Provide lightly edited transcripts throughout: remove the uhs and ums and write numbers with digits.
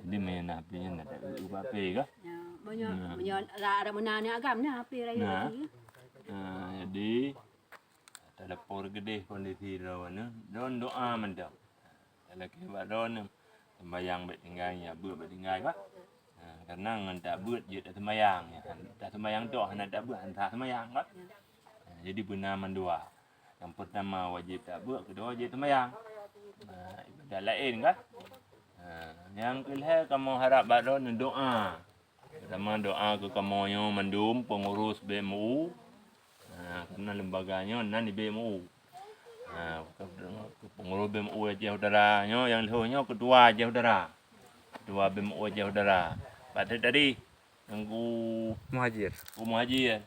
Di mana apinya nak ubah api kah? Ya, banyak ada menani agam ni api raya Nah. lagi. Jadi telepon gede kondisi rawan don doa mendak. Kalau kita don sembayang bet tinggal ya buat bet tinggal kah? Karena ngan tak buat je tak sembayang ya. Tak sembayang doa nak tak buat hantar sembayang kah? Jadi benar mendua. Yang pertama wajib tak buat, kedua wajib sembayang. Ibadah lain kah? Yang kedua kamu harap badon doa. Pertama doa ke kamu yang mendum pengurus BMU. Karena lembaganya nan di BMU. Pengurus BMU aja saudaranya yang lainnya ketua aja saudara. Ketua BMU aja saudara. Pada tadi yang Muhajir. Muhajir.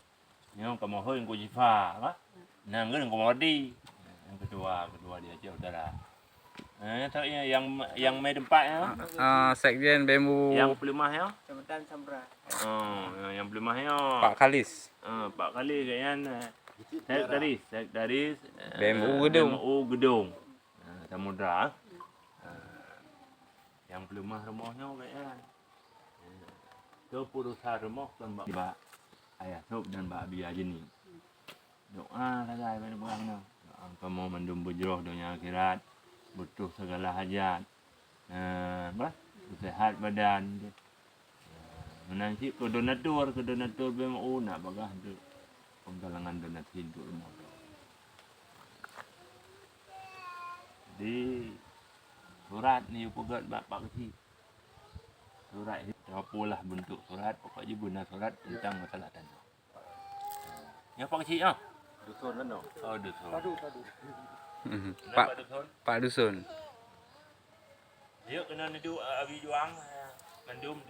Yang kamu yang Jifa, kah? Nang kan kamu Wardi. Yang kedua dia aja saudara. Yang main tempatnya. Sekjen BMU Yang pelimahnya. Jabatan Sambra. Yang pelimahnya. Pak Kalis. Pak Kali kayaknya. Sekdaris. BMU Gedung. BMU Gedung. Samudra. Yang pelimah rumahnya kayaknya. Itu perusahaan rumah kan Mbak Ayah Sob dan Mbak Abi aja nih. Doa saja pada belakang. Kamu mendum bujroh dunia akhirat. Butuh segala hajat. Sehat badan. Menanti ke donatur BMU nak bagah tu. Penggalangan donasi untuk rumah. Di surat ni pegat bapak kecil. Surat itu apalah bentuk surat, pokoknya guna surat tentang masalah tanah. Ya Pak kecil ah. Dusun kan no? Oh dusun. Padu. Pak Dusun. Dia kena nedu abi juang mendum